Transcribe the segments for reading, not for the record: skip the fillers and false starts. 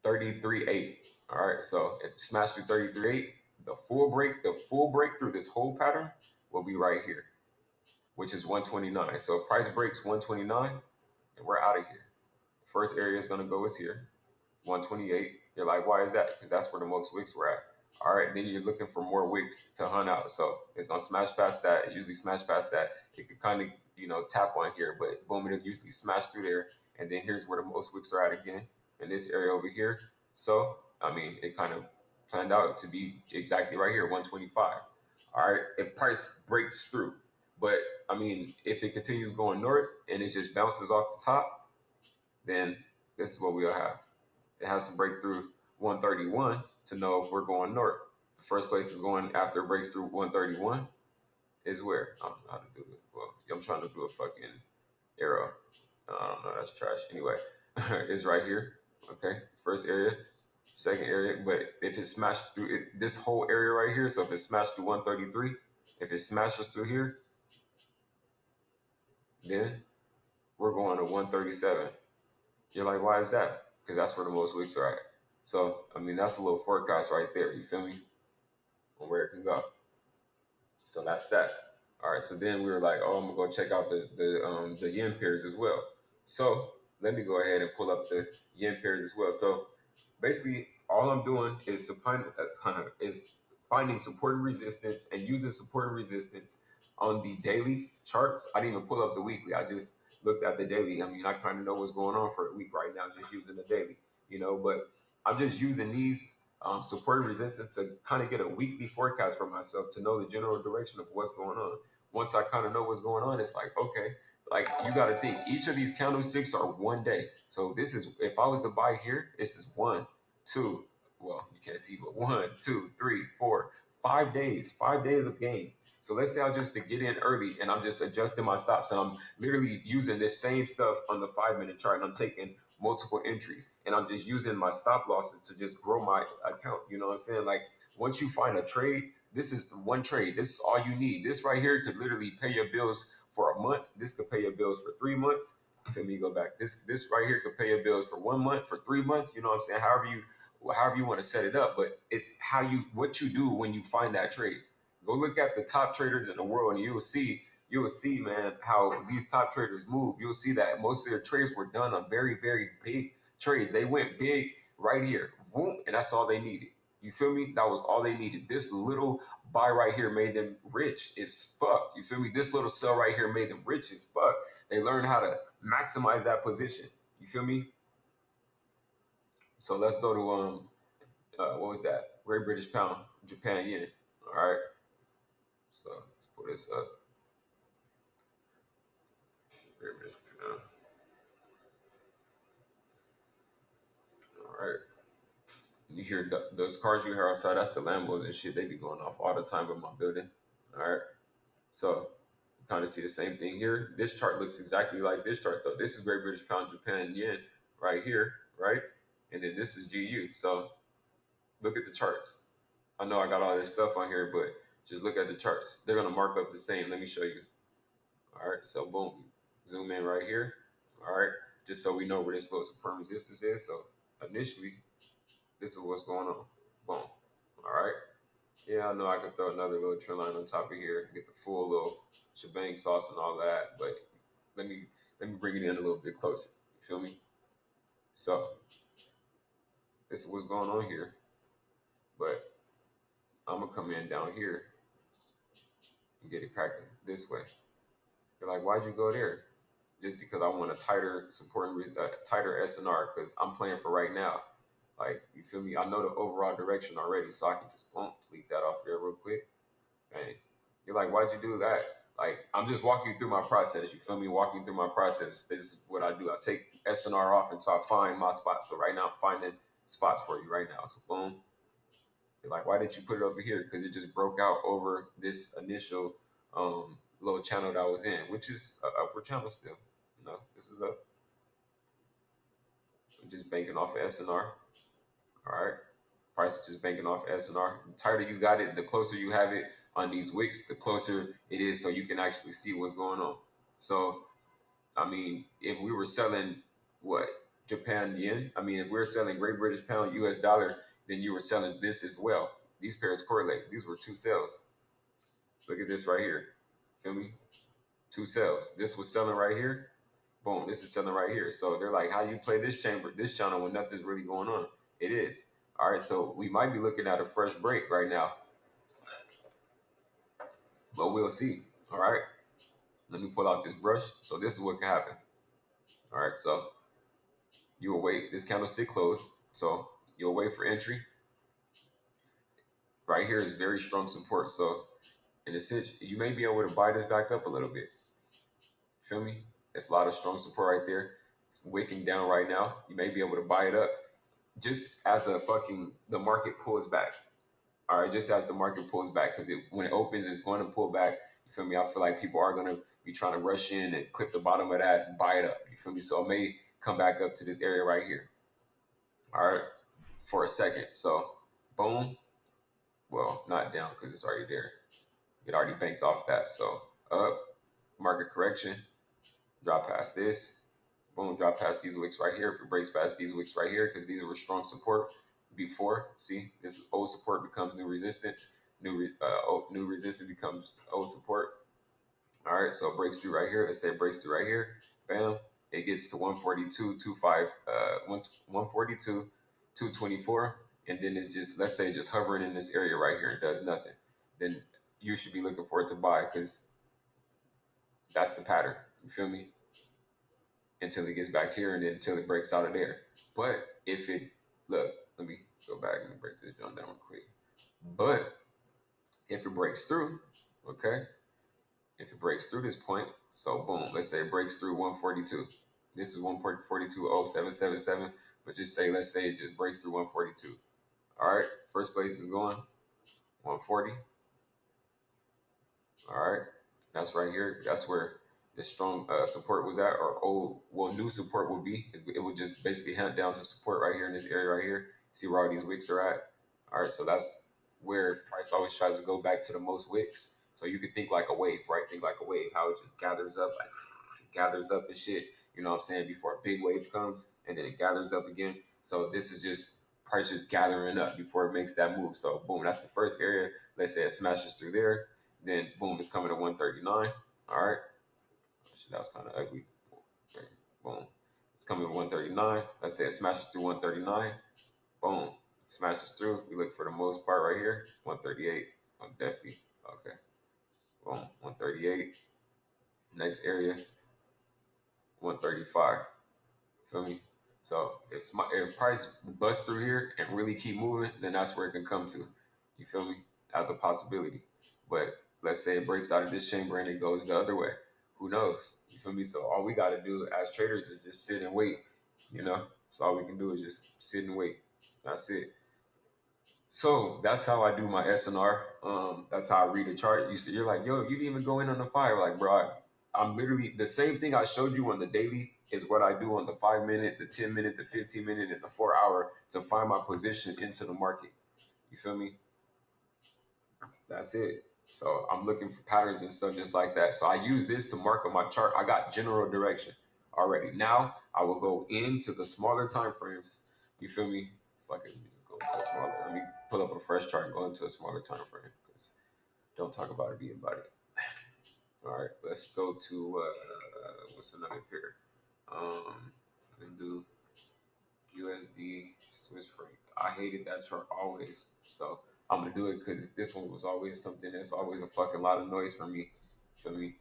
33.8. All right, so it smashed through 33.8. The full breakthrough, this whole pattern will be right here, which is 129. So if price breaks 129, and we're out of here. First area is gonna go is here, 128. You're like, why is that? Because that's where the most wicks were at. All right, then you're looking for more wicks to hunt out. So it's gonna smash past that. It usually smash past that. It could kind of, tap on here, but boom, it usually smash through there. And then here's where the most wicks are at again, in this area over here. So, I mean, it kind of planned out to be exactly right here, 125. All right, if price breaks through. But, I mean, if it continues going north and it just bounces off the top, then this is what we'll have. It has to break through 131 to know if we're going north. The first place is going after it breaks through 131 is where? I don't know how to do it. Well, I'm trying to do a fucking arrow. I don't know, that's trash. Anyway, it's right here. Okay, first area, second area. But if it smashed through this whole area right here, so if it smashed through 133, if it smashes through here, then we're going to 137. You're like, why is that? Because that's where the most wicks are at. So, I mean, that's a little forecast right there. You feel me? On where it can go. So that's that. All right. So then we were like, oh, I'm gonna go check out the yen pairs as well. So let me go ahead and pull up the yen pairs as well. So basically, all I'm doing is finding support and resistance and using support and resistance on the daily charts. I didn't even pull up the weekly. I just looked at the daily. I mean, I kind of know what's going on for a week right now, just using the daily, but I'm just using these support and resistance to kind of get a weekly forecast for myself to know the general direction of what's going on. Once I kind of know what's going on, it's like, okay, like you got to think each of these candlesticks are one day. So this is, if I was to buy here, this is 1, 2, well, you can't see, but 1, 2, 3, 4, 5 days, 5 days of gain. So let's say I just to get in early and I'm just adjusting my stops and I'm literally using this same stuff on the 5-minute chart and I'm taking multiple entries and I'm just using my stop losses to just grow my account. You know what I'm saying? Like once you find a trade, this is one trade. This is all you need. This right here could literally pay your bills for a month. This could pay your bills for 3 months. Let me go back. This right here could pay your bills for 1 month, for 3 months. You know what I'm saying? However you want to set it up, but it's what you do when you find that trade. Go look at the top traders in the world, and you will see, man, how these top traders move. You'll see that most of their trades were done on very, very big trades. They went big right here, boom, and that's all they needed. You feel me? That was all they needed. This little buy right here made them rich as fuck. You feel me? This little sell right here made them rich as fuck. They learned how to maximize that position. You feel me? So let's go to what was that? Great British Pound, Japan Yen. All right. So let's pull this up. Great British Pound. All right. You hear those cars you hear outside? That's the Lambos and shit. They be going off all the time in my building. All right. So you kind of see the same thing here. This chart looks exactly like this chart though. This is Great British Pound, Japan Yen right here, right? And then this is GU. So look at the charts. I know I got all this stuff on here, but just look at the charts. They're gonna mark up the same. Let me show you. All right, so boom, zoom in right here. All right, just so we know where this little supreme resistance is. So initially, this is what's going on. Boom. All right. Yeah, I know I could throw another little trend line on top of here, get the full little shebang sauce and all that, but let me bring it in a little bit closer. You feel me? So this is what's going on here, but I'm gonna come in down here and get it cracking this way. You're like, why'd you go there? Just because I want a tighter support and tighter SNR because I'm playing for right now. Like, you feel me? I know the overall direction already, so I can just boom, delete that off here real quick. And you're like, why'd you do that? Like, I'm just walking you through my process. You feel me? Walking through my process. This is what I do. I take SNR off until I find my spot. So right now I'm finding spots for you right now. So boom. You're like, why did you put it over here? Because it just broke out over this initial little channel that I was in, which is an upward channel still. No, this is up. I'm just banking off of SNR. All right. Price is just banking off SNR. The tighter you got it, the closer you have it on these wicks, the closer it is so you can actually see what's going on. So, I mean, if we were selling, what, Japan yen. I mean, if we're selling Great British pound US dollar, then you were selling this as well. These pairs correlate. These were two sales. Look at this right here. Feel me? Two sales. This was selling right here. Boom, this is selling right here. So they're like, how you play this channel when nothing's really going on? It is. All right, so we might be looking at a fresh break right now, but we'll see. All right, let me pull out this brush. So this is what can happen. All right, so you will wait. This candlestick closed, so you'll wait for entry. Right here is very strong support. So in a sense, you may be able to buy this back up a little bit. Feel me? It's a lot of strong support right there. It's wicking down right now. You may be able to buy it up just as a fucking the market pulls back. All right, just as the market pulls back, because when it opens, it's going to pull back. You feel me? I feel like people are going to be trying to rush in and clip the bottom of that and buy it up. You feel me? So it may come back up to this area right here. All right, for a second. So boom. Well, not down because it's already there. It already banked off that. So up, market correction, drop past this. Boom, drop past these wicks right here. If it breaks past these wicks right here, because these were strong support before. See, this old support becomes new resistance. New resistance becomes old support. All right, so it breaks through right here. Let's say it breaks through right here. Bam, it gets to 142.25, 142, 224, and then it's just, let's say, just hovering in this area right here. It does nothing. Then you should be looking for it to buy, because that's the pattern. You feel me? Until it gets back here, and then until it breaks out of there. But if it, look, let me go back and break this down real quick. But if it breaks through, okay, if it breaks through this point, so boom, let's say it breaks through 142. This is 142.0777, but just say, let's say it just breaks through 142. All right, first place is going 140. All right, that's right here. That's where the strong support was at, or new support will be. It would just basically hunt down to support right here in this area right here. See where all these wicks are at. All right, so that's where price always tries to go back to the most wicks. So you could think like a wave, right? Think like a wave, how it just gathers up, like gathers up and shit. You know what I'm saying? Before a big wave comes, and then it gathers up again. So this is just price just gathering up before it makes that move. So boom, that's the first area. Let's say it smashes through there. Then boom, it's coming to 139. All right. That was kind of ugly. Okay. Boom. It's coming to 139. Let's say it smashes through 139. Boom. Smashes through. We look for the most part right here. 138. So definitely. Okay. Boom. 138. Next area. 135. Feel me? So if price busts through here and really keep moving, then that's where it can come to. You feel me? As a possibility. But let's say it breaks out of this chamber and it goes the other way. Who knows? You feel me? So all we got to do as traders is just sit and wait. You know? So all we can do is just sit and wait. That's it. So that's how I do my SNR. That's how I read a chart. You're like, yo, you didn't even go in on the fire. Like, bro, I'm literally the same thing I showed you on the daily is what I do on the 5 minute, the 10 minute, the 15 minute, and the 4 hour to find my position into the market. You feel me? That's it. So I'm looking for patterns and stuff just like that. So I use this to mark on my chart. I got general direction already. Now I will go into the smaller time frames. You feel me? Fuck it, let me just go into a smaller. Let me pull up a fresh chart and go into a smaller time frame because don't talk about it, be about it. All right, let's go to what's another pair? Let's do USD Swiss franc. I hated that chart always, so I'm gonna do it because this one was always something that's always a fucking lot of noise for me. Feel me?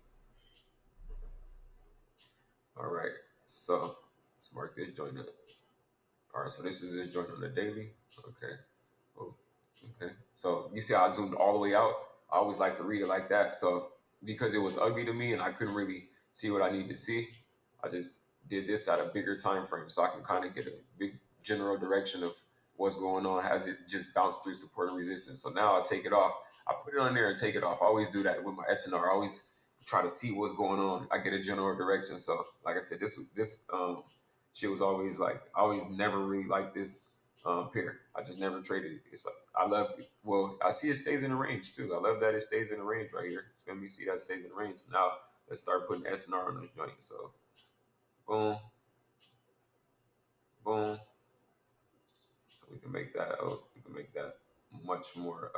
All right, so let's mark this joint up. All right, so this is this joint on the daily. Okay. Oh, okay. So you see how I zoomed all the way out? I always like to read it like that. So because it was ugly to me and I couldn't really see what I need to see, I just did this at a bigger time frame so I can kind of get a big general direction of what's going on as it just bounced through support and resistance. So now I take it off. I put it on there and take it off. I always do that with my SNR. I always try to see what's going on. I get a general direction. So like I said, this shit was always like I always never really liked this pair. I just never traded it. It's I love it. Well, I see it stays in the range too. I love that it stays in the range right here. Let me see that stays in the range. So now let's start putting SNR on this joint. So boom, boom. So we can make that, oh, we can make that much more,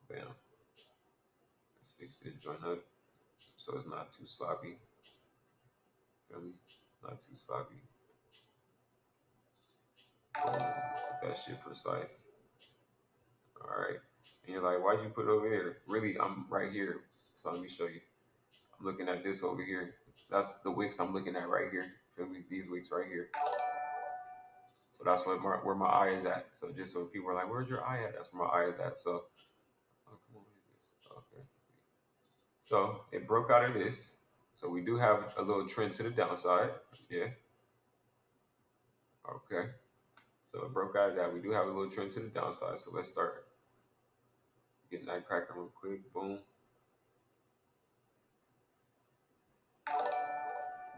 bam. Let's fix this joint up so it's not too sloppy. Feel me? Not too sloppy. Boom. Get that shit precise. All right. And you're like, why'd you put it over here? Really, I'm right here. So let me show you. I'm looking at this over here. That's the wicks I'm looking at right here. Feel me? These wicks right here. So that's where my eye is at. So just so people are like, where's your eye at? That's where my eye is at. So, oh, come on, what is this? Okay. So it broke out of this. So we do have a little trend to the downside. Yeah. Okay. So it broke out of that. We do have a little trend to the downside. So let's start getting that cracking real quick. Boom.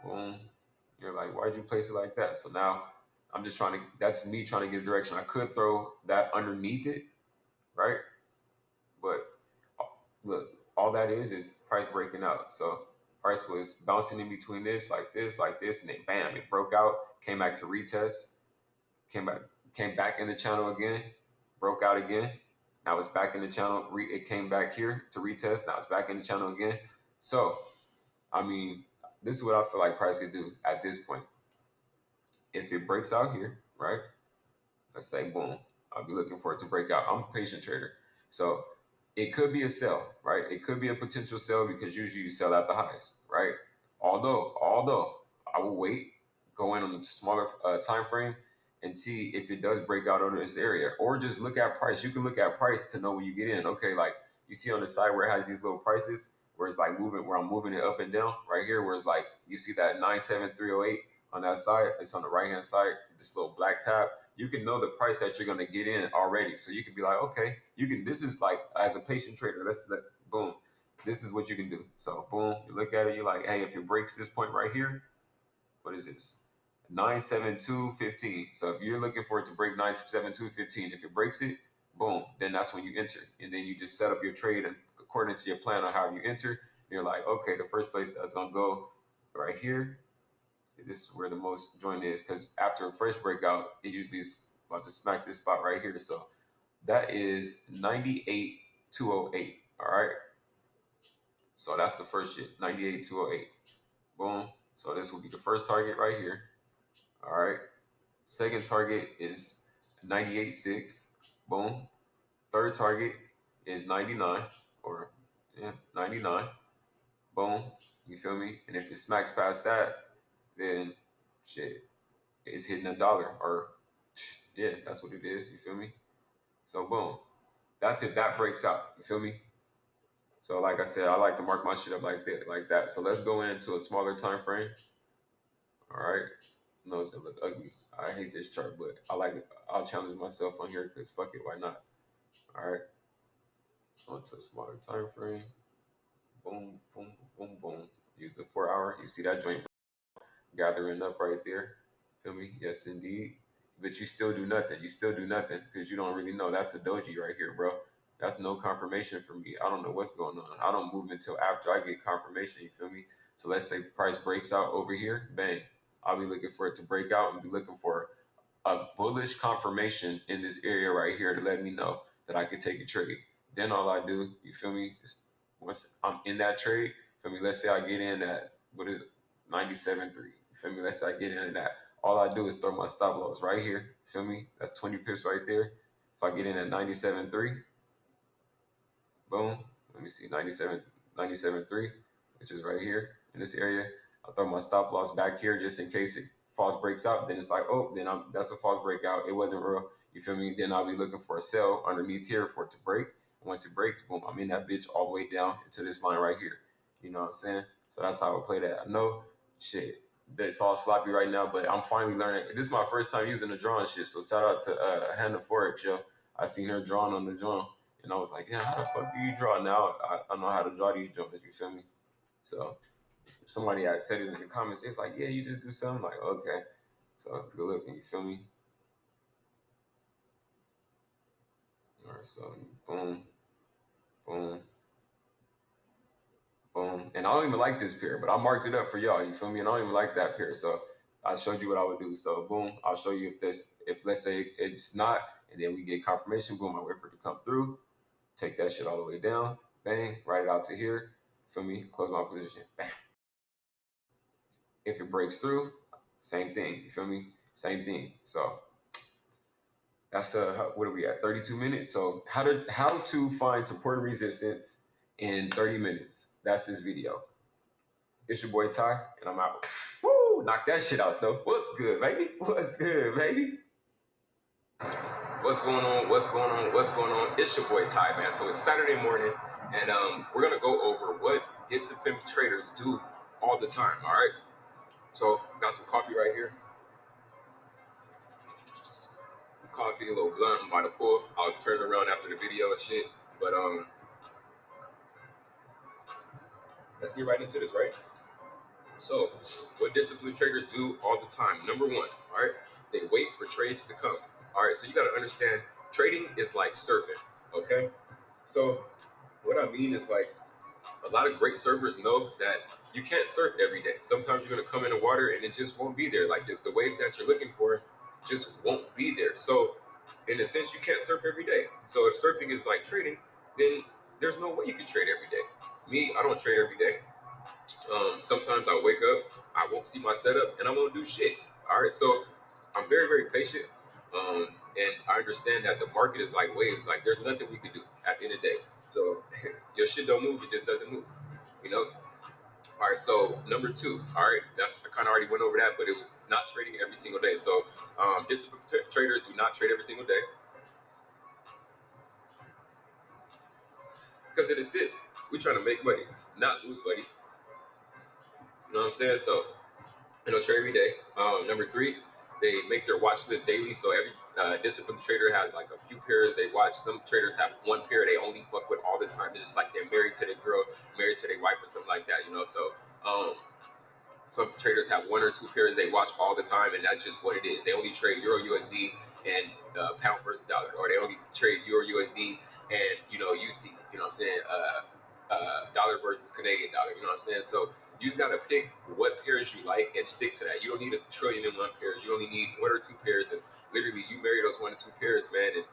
Boom. You're like, why'd you place it like that? So now I'm just trying to, that's me trying to get a direction. I could throw that underneath it, right? But look, all that is price breaking out. So price was bouncing in between this, like this, and then bam, it broke out, came back to retest, came back in the channel again, broke out again. Now it's back in the channel. It came back here to retest. Now it's back in the channel again. So, I mean, this is what I feel like price could do at this point. If it breaks out here, right? Let's say boom. I'll be looking for it to break out. I'm a patient trader. So it could be a sell, right? It could be a potential sell because usually you sell at the highs, right? Although I will wait, go in on the smaller time frame and see if it does break out on this area, or just look at price. You can look at price to know when you get in. Okay, like you see on the side where it has these little prices, where it's like moving, where I'm moving it up and down, right here, where it's like you see that 97308 on that side. It's on the right hand side, this little black tab. You can know the price that you're gonna get in already. So you can be like, okay, you can. This is like as a patient trader. Boom. This is what you can do. So boom, you look at it. You're like, hey, if it breaks this point right here, what is this? 97215. So if you're looking for it to break 97215, if it breaks it, boom, then that's when you enter, and then you just set up your trade and according to your plan on how you enter. You're like, okay, the first place that's gonna go right here. This is where the most joint is because after a first breakout, it usually is about to smack this spot right here. So that is 98,208. All right. So that's the first shit, 98,208. Boom. So this will be the first target right here. All right. Second target is 98.6. Boom. Third target is 99 or yeah, 99. Boom. You feel me? And if it smacks past that, then shit, it's hitting $1 or yeah, that's what it is. You feel me? So boom. That's if that breaks out. You feel me? So like I said, I like to mark my shit up like that. So let's go into a smaller time frame. All right. No, it's gonna look ugly. I hate this chart, but I like it. I'll challenge myself on here because fuck it, why not? All right. Let's go into a smaller time frame. Boom, boom, boom, boom. Use the 4 hour. You see that joint gathering up right there. Feel me? Yes, indeed. But you still do nothing. You still do nothing because you don't really know. That's a doji right here, bro. That's no confirmation for me. I don't know what's going on. I don't move until after I get confirmation. You feel me? So let's say price breaks out over here. Bang. I'll be looking for it to break out and be looking for a bullish confirmation in this area right here to let me know that I could take a trade. Then all I do, you feel me, is once I'm in that trade, feel me, let's say I get in at, what is it, 97.3. You feel me? Let's say I get in that. All I do is throw my stop loss right here. You feel me? That's 20 pips right there. If I get in at 97.3, boom. Let me see, 97.3, which is right here in this area. I'll throw my stop loss back here just in case it false breaks out. Then it's like, oh, that's a false breakout. It wasn't real. You feel me? Then I'll be looking for a sell underneath here for it to break. And once it breaks, boom, I'm in that bitch all the way down into this line right here. You know what I'm saying? So that's how I play that. I know, shit, it's all sloppy right now, but I'm finally learning. This is my first time using the drawing shit. So shout out to Hannah Forex, yo. I seen her drawing on the drawing. And I was like, damn, how the fuck do you draw? Now I know how to draw these jumps, you feel me? So somebody had said it in the comments. It's like, yeah, you just do something. Like, okay. So good looking, you feel me? All right, so boom, boom, boom. And I don't even like this pair, but I marked it up for y'all, you feel me? And I don't even like that pair. So I showed you what I would do. So boom, I'll show you if let's say it's not, and then we get confirmation. Boom, I wait for it to come through. Take that shit all the way down. Bang, write it out to here. Feel me? Close my position. Bam. If it breaks through, same thing. You feel me? Same thing. So that's what are we at? 32 minutes. So how to find support and resistance in 30 minutes. That's this video. It's your boy Ty, and I'm out. Woo! Knock that shit out though. What's good, baby? What's good, baby? What's going on? What's going on? What's going on? It's your boy Ty, man. So it's Saturday morning, and we're gonna go over what disciplined traders do all the time. All right. So got some coffee right here. Coffee, a little blunt by the pool. I'll turn it around after the video and shit. But let's get right into this, right? So, what disciplined traders do all the time? Number one, all right, they wait for trades to come. All right, so you got to understand, trading is like surfing. Okay, so what I mean is like a lot of great surfers know that you can't surf every day. Sometimes you're gonna come in the water and it just won't be there. Like the waves that you're looking for just won't be there. So in a sense, you can't surf every day. So if surfing is like trading, then there's no way you can trade every day. Me, I don't trade every day. Sometimes I wake up, I won't see my setup, and I won't do shit. All right, so I'm very, very patient, and I understand that the market is like waves. Like there's nothing we can do at the end of the day. So your shit don't move; it just doesn't move. You know. All right. So number two. All right, that's I kind of already went over that, but it was not trading every single day. So disciplined traders do not trade every single day because it assists. We're trying to make money, not lose money. You know what I'm saying? So trade every day. Number three, they make their watch list daily. So every disciplined trader has like a few pairs they watch. Some traders have one pair they only fuck with all the time. It's just like they're married to their girl, married to their wife, or something like that. You know, so some traders have one or two pairs they watch all the time, and that's just what it is. They only trade Euro USD and pound versus dollar, or they only trade Euro USD and UC. You know what I'm saying? Dollar versus Canadian dollar. You know what I'm saying? So you just gotta pick what pairs you like and stick to that. You don't need a trillion and one pairs. You only need one or two pairs, and literally you marry those one or two pairs, man. And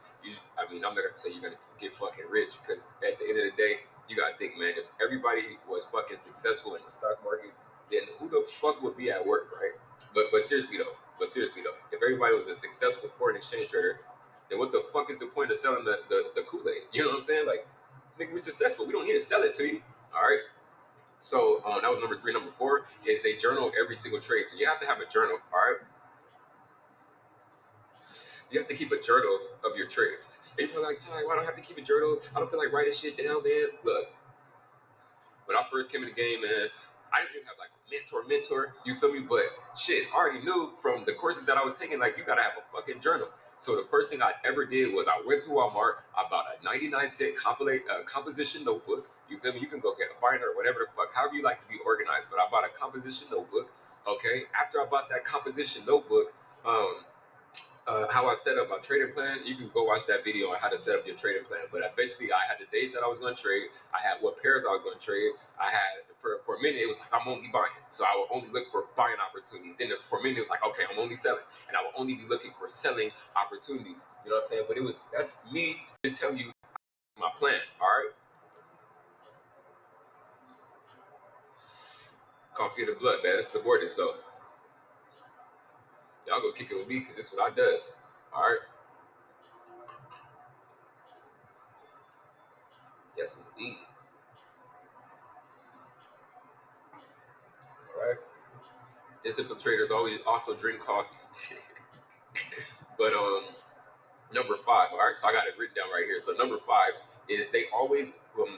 I mean, I'm not gonna say you're gonna get fucking rich because at the end of the day, you gotta think, man. If everybody was fucking successful in the stock market, then who the fuck would be at work, right? But seriously though, if everybody was a successful foreign exchange trader, then what the fuck is the point of selling the Kool-Aid? You know what I'm saying? Like, nigga, we're successful. We don't need to sell it to you. All right. So that was number three. Number four is they journal every single trade. So you have to have a journal. All right. You have to keep a journal of your trades. And you're like, Ty, why don't I have to keep a journal? I don't feel like writing shit down, man. Look, when I first came in the game, man, I didn't have like a mentor, you feel me? But shit, I already knew from the courses that I was taking, like, you gotta have a fucking journal. So the first thing I ever did was I went to Walmart, I bought a 99-cent composition notebook. You feel me? You can go get a binder or whatever the fuck, however you like to be organized. But I bought a composition notebook. Okay. After I bought that composition notebook, how I set up my trading plan, you can go watch that video on how to set up your trading plan. But basically, I had the days that I was going to trade. I had what pairs I was going to trade. I had, for a minute, it was like, I'm only buying. So I would only look for buying opportunities. Then for a minute, it was like, okay, I'm only selling. And I would only be looking for selling opportunities. You know what I'm saying? But that's me just telling you my plan, all right? Coffee in the blood, man. That's the word. So y'all go kick it with me because this is what I does, all right? Yes, indeed. All right? Disciplined traders always also drink coffee. But number five, all right, so I got it written down right here. So number five is they always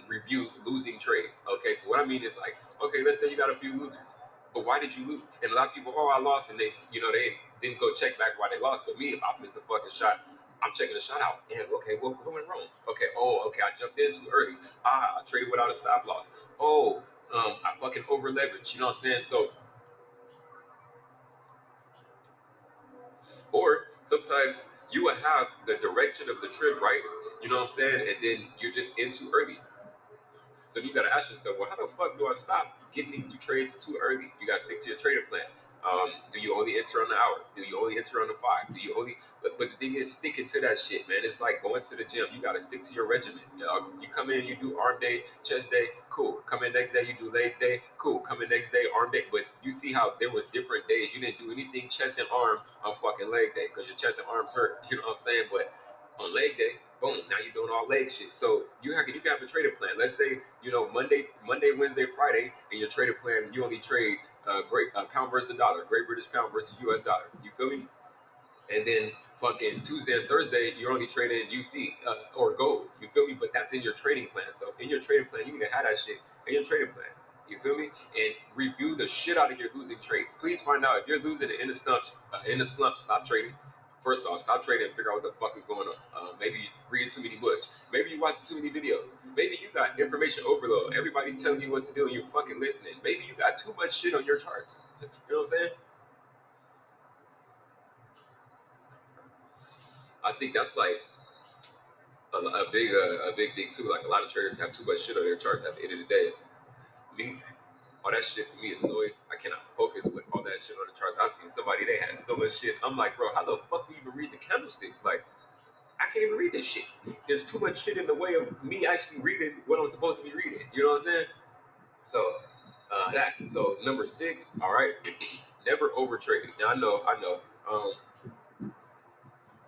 review losing trades. Okay, so what I mean is like, okay, let's say you got a few losers, but why did you lose? And a lot of people, oh, I lost, and they didn't go check back why they lost. But me, if I miss a fucking shot, I'm checking the shot out. And okay, well, what went wrong? Okay, okay, I jumped in too early. I traded without a stop loss. Oh, I fucking over leveraged. You know what I'm saying? So, or sometimes you will have the direction of the trip right, you know what I'm saying, and then you're just in too early. So you gotta ask yourself, well, how the fuck do I stop getting into trades too early? You gotta stick to your trading plan. Do you only enter on the hour? Do you only enter on the 5? Do you only? But the thing is, sticking to that shit, man. It's like going to the gym. You gotta stick to your regimen. You come in, you do arm day, chest day, cool. Come in next day, you do leg day, cool. Come in next day, arm day. But you see how there was different days. You didn't do anything chest and arm on fucking leg day because your chest and arms hurt. You know what I'm saying? But on leg day, boom, now you're doing all leg shit. So you can have a trading plan. Let's say Monday, Wednesday, Friday, and your trading plan you only trade great pound versus dollar, Great British Pound versus U.S. dollar. You feel me? And then fucking Tuesday and Thursday, you're only trading UC or gold. You feel me? But that's in your trading plan. So in your trading plan, you need to have that shit in your trading plan. You feel me? And review the shit out of your losing trades. Please find out if you're losing in the slump, stop trading. First off, stop trading and figure out what the fuck is going on. Maybe reading too many books. Maybe you watching too many videos. Maybe you got information overload. Everybody's telling you what to do and you're fucking listening. Maybe you got too much shit on your charts. You know what I'm saying? I think that's like a big thing too. Like a lot of traders have too much shit on their charts at the end of the day. Me, all that shit to me is noise. I cannot focus with all that shit on the charts. I seen somebody they had so much shit. I'm like, bro, how the fuck do you even read the candlesticks? Like, I can't even read this shit. There's too much shit in the way of me actually reading what I'm supposed to be reading. You know what I'm saying? So that. So number 6. All right, never overtrade. Now I know.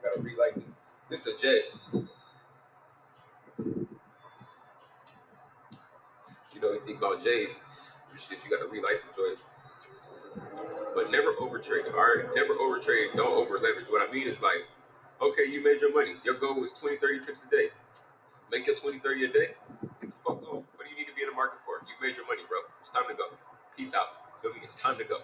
Gotta read like this. This is a jet. You know, you think about J's. Shit, you gotta relight the joints. But never overtrade. All right, never overtrade. Don't over leverage. What I mean is like, okay, you made your money. Your goal was 20, 30 pips a day. Make your 20, 30 a day. Get the fuck on. What do you need to be in the market for? You made your money, bro. It's time to go. Peace out. Feel me? It's time to go.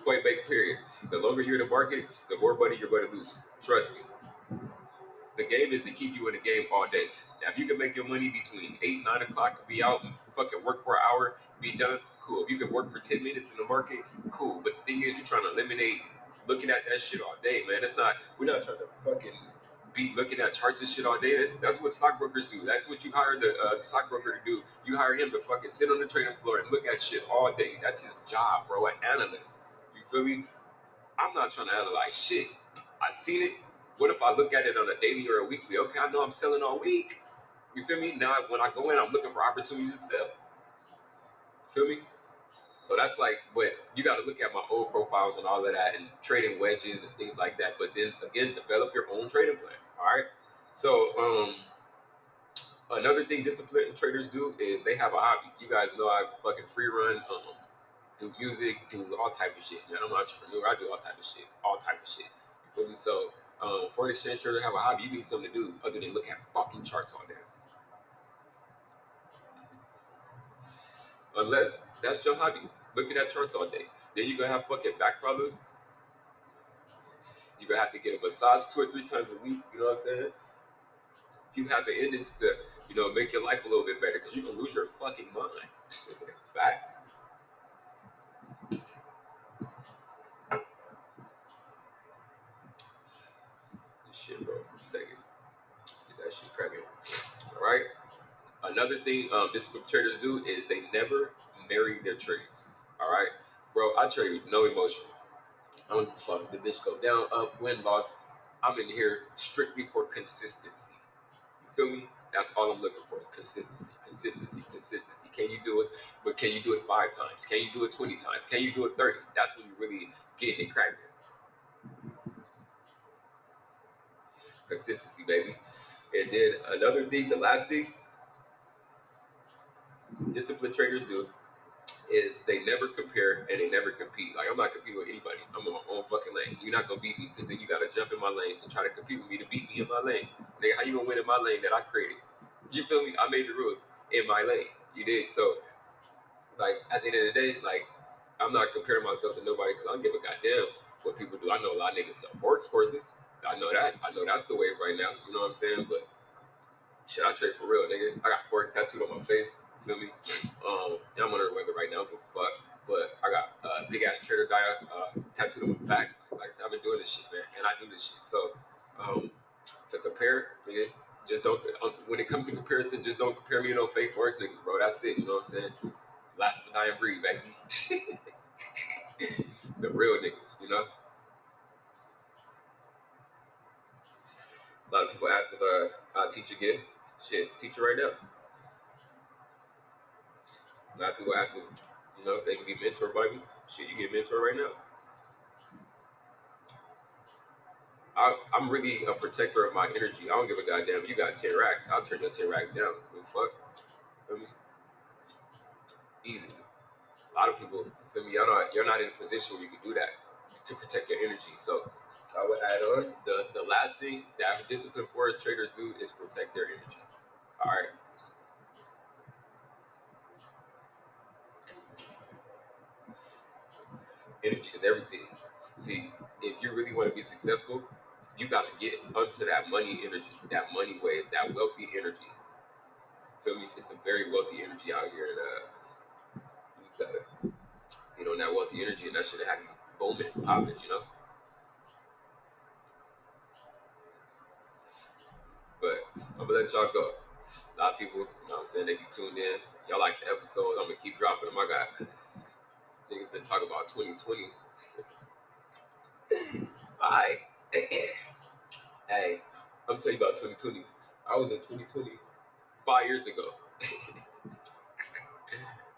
Point blank. Period. The longer you're in the market, the more money you're going to lose. Trust me. The game is to keep you in the game all day. Now, if you can make your money between 8, 9 o'clock, be out and fucking work for an hour, be done, cool. If you can work for 10 minutes in the market, cool. But the thing is, you're trying to eliminate looking at that shit all day, man. We're not trying to fucking be looking at charts and shit all day. That's what stockbrokers do. That's what you hire the stockbroker to do. You hire him to fucking sit on the trading floor and look at shit all day. That's his job, bro, an analyst. You feel me? I'm not trying to analyze shit. I seen it. What if I look at it on a daily or a weekly? Okay, I know I'm selling all week. You feel me? Now when I go in, I'm looking for opportunities to sell. Feel me? So that's like, but you got to look at my old profiles and all of that, and trading wedges and things like that. But then again, develop your own trading plan. All right. So another thing disciplined traders do is they have a hobby. You guys know I fucking free run, do music, do all type of shit. Man, I'm an entrepreneur. I do all type of shit. All type of shit. You feel me? So for an exchange trader to have a hobby, you need something to do other than look at fucking charts all day. Unless that's your hobby, looking at charts all day. Then you're gonna have fucking back problems. You're gonna have to get a massage 2 or 3 times a week. You know what I'm saying? You have the endings to, make your life a little bit better because you're gonna lose your fucking mind. Facts. This shit, bro, for a second. Get that shit cracking. All right. Another thing disciplined traders do is they never marry their trades. All right, bro. I trade with no emotion. I don't fuck the bitch go down, up, win, loss. I'm in here strictly for consistency. You feel me? That's all I'm looking for is consistency, consistency, consistency. Can you do it? But can you do it 5 times? Can you do it 20 times? Can you do it 30? That's when you really get it cracking. Consistency, baby. And then another thing, the last thing disciplined traders do is they never compare and they never compete. Like I'm not competing with anybody. I'm in my own fucking lane. You're not gonna beat me because then you gotta jump in my lane to try to compete with me to beat me in my lane. Nigga, how you gonna win in my lane that I created? You feel me? I made the rules in my lane. You did. So like at the end of the day, like I'm not comparing myself to nobody because I don't give a goddamn what people do. I know a lot of niggas sell forex courses. I know that. I know that's the wave right now. You know what I'm saying? But shit, I trade for real, nigga. I got forex tattooed on my face. Feel me? I'm under the weather right now, but fuck. But I got big ass trader guy tattooed on my back. Like I said, I've been doing this shit, man, and I do this shit. So to compare, nigga, just don't. When it comes to comparison, just don't compare me to no fake forex niggas, bro. That's it. You know what I'm saying? Last but dying breed, baby. The real niggas, you know. A lot of people ask if I'll teach again. Shit, teacher right now. A lot of people ask if they can be mentored by me. Shit, you get mentored right now. I'm really a protector of my energy. I don't give a goddamn. You got 10 racks. I'll turn your 10 racks down. Fuck. Feel me? Easy. A lot of people, feel me? You're not in a position where you can do that to protect your energy. So I would add on the last thing that disciplined forest traders do is protect their energy. All right. Energy is everything. See, if you really want to be successful, you got to get onto that money energy, that money wave, that wealthy energy. Feel me? It's a very wealthy energy out here, and you just gotta get on that wealthy energy, and that should have you booming, popping, But I'm gonna let y'all go. A lot of people, what I'm saying, they be tuned in. Y'all like the episode? I'm gonna keep dropping them. I got niggas been talking about 2020. Alright. Hey, I'm telling you about 2020. I was in 2020 5 years ago.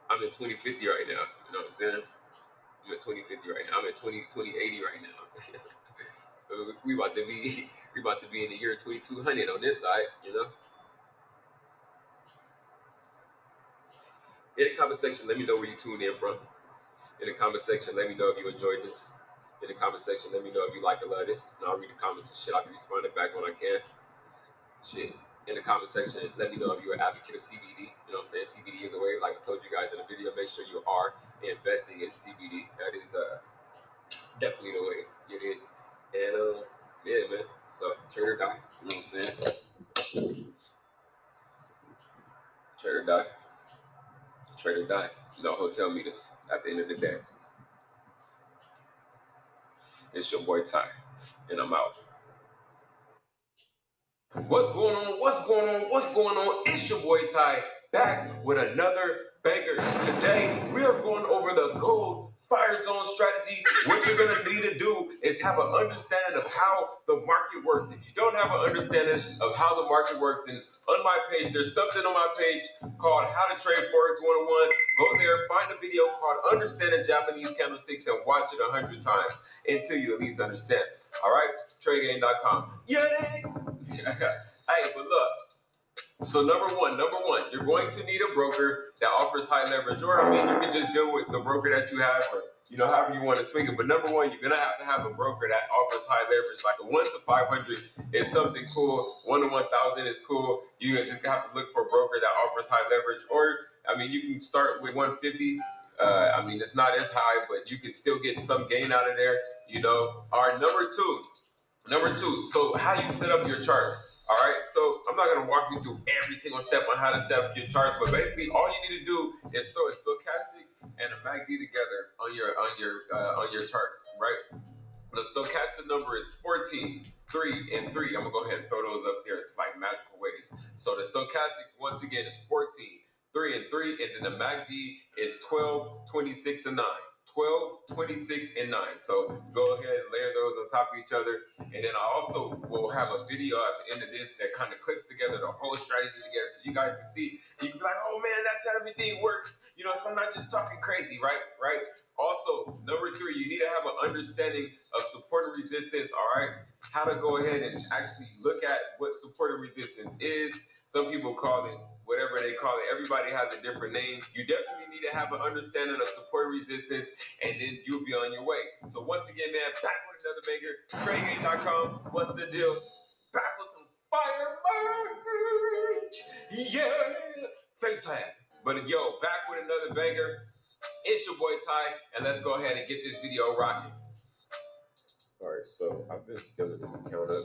I'm in 2050 right now. You know what I'm saying? I'm at 2050 right now. I'm at 2080 right now. we about to be in the year 2200 on this side. In the comment section, let me know where you tuned in from. In the comment section, let me know if you enjoyed this. In the comment section, let me know if you like or love this. And I'll read the comments and shit. I'll be responding back when I can. Shit. In the comment section, let me know if you're an advocate of CBD. You know what I'm saying? CBD is a way, like I told you guys in the video, make sure you are investing in CBD. That is definitely the way. You did. And yeah, man. So trade or die. You know what I'm saying? Trade or die. Trade or die. No hotel meters at the end of the day. It's your boy Ty. And I'm out. What's going on? What's going on? What's going on? It's your boy Ty back with another banger. Today we are going over the gold fire zone strategy. What you're gonna need to do is have an understanding of how the market works. If you don't have an understanding of how the market works, then on my page, there's something on my page called How to Trade Forex 101. Go there, find a video called Understanding Japanese Candlesticks and watch it 100 times until you at least understand. All right, TradeGain.com. Yeah. Hey, but look. So number one, you're going to need a broker that offers high leverage, or I mean, you can just deal with the broker that you have, or however you want to swing it. But number one, you're gonna have to have a broker that offers high leverage. Like a 1 to 500 is something cool. 1 to 1,000 is cool. You just have to look for a broker that offers high leverage, or I mean, you can start with 150. I mean, it's not as high, but you can still get some gain out of there. All right, number two. So how you set up your chart. All right, so I'm not gonna walk you through every single step on how to set up your charts, but basically all you need to do is throw a stochastic and a MACD together on your charts, right? The stochastic number is 14, 3, and 3. I'm gonna go ahead and throw those up there. It's like magical ways. So the stochastics once again is 14, 3, and 3, and then the MACD is 12, 26, and 9. 12, 26, and 9. So go ahead and layer those on top of each other. And then I also will have a video at the end of this that kind of clips together the whole strategy together so you guys can see. You can be like, oh man, that's how everything works. So I'm not just talking crazy, right? Right? Also, number two, you need to have an understanding of support and resistance, all right? How to go ahead and actually look at what support and resistance is. Some people call it whatever they call it. Everybody has a different name. You definitely need to have an understanding of support and resistance, and then you'll be on your way. So once again, man, back with another banger. TradeGain.com. What's the deal? Back with some fire merch. Yeah. Face hand. But yo, back with another banger. It's your boy Ty, and let's go ahead and get this video rocking. All right, so I've been scaling this account up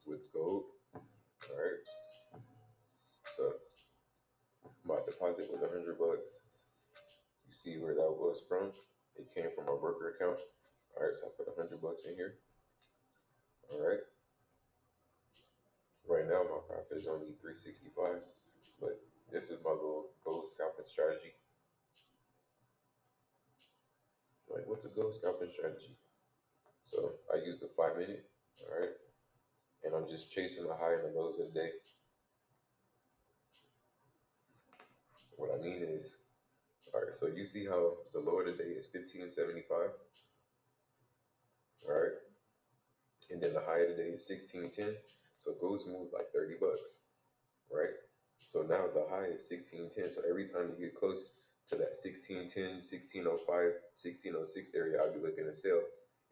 with gold. All right, so my deposit was $100. You see where that was from? It came from my broker account. All right, so I put $100 in here. All right. Right now, my profit is only $365, but this is my little gold scalping strategy. what's a gold scalping strategy? So I use the 5 minute, all right, and I'm just chasing the high and the lows of the day. What I mean is, all right, so you see how the low of the day is 1575, all right, and then the high of the day is 1610. So gold's moved like 30 bucks, right? So now the high is 1610. So every time you get close to that 1610, 1605, 1606 area, I'll be looking to sell.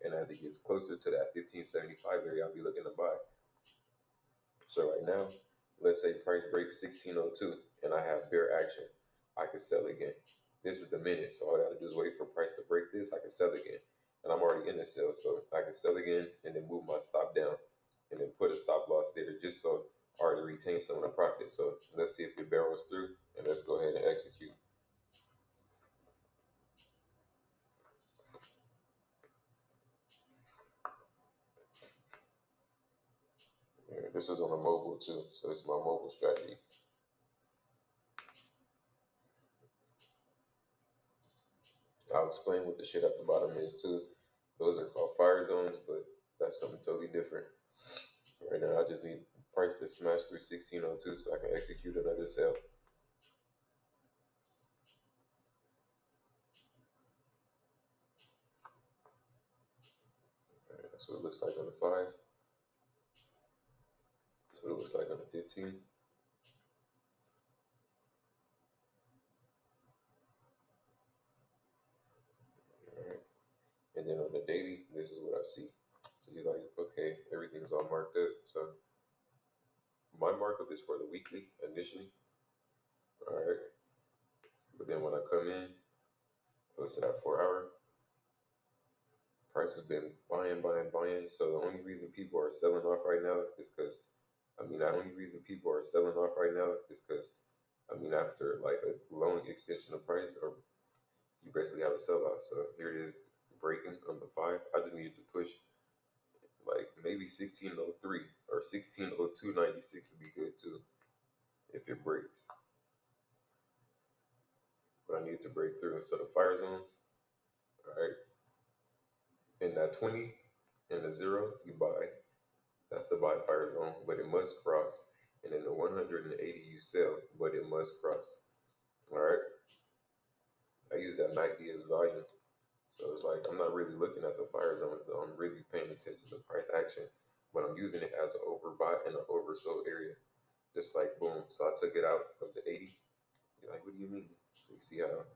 And as it gets closer to that 1575 area, I'll be looking to buy. So right now, let's say price breaks 1602 and I have bear action. I could sell again. This is the minute. So all I gotta do is wait for price to break this. I can sell again. And I'm already in the sale. So I can sell again and then move my stop down and then put a stop loss there just so I already retain some of the profit. So let's see if it barrels through and let's go ahead and execute. Yeah, this is on a mobile too. So this is my mobile strategy. I'll explain what the shit at the bottom is too. Those are called fire zones, but that's something totally different. Right now, I just need price to smash through 1602 so I can execute another sale. Right, that's what it looks like on the 5. That's what it looks like on the 15. All right. And then on the daily, this is what I see. So you're like, okay, everything's all marked up. So my markup is for the weekly initially. All right. But then when I come in, close to that 4 hour, price has been buying, buying, buying. So the only reason people are selling off right now is because, the only reason people are selling off right now is because, after like a long extension of price, or you basically have a sell off. So here it is breaking on the 5. I just needed to push like maybe 1603 or 1602.96 would be good too if it breaks. But I need to break through. So the fire zones, all right, in that 20 and the 0, you buy. That's the buy fire zone, but it must cross. And then the 180 you sell, but it must cross. All right. I use that MACD as volume. So it's like I'm not really looking at the fire zones though. I'm really paying attention to price action, but I'm using it as an overbought and an oversold area. Just like boom. So I took it out of the 80. You're like, what do you mean? So you see how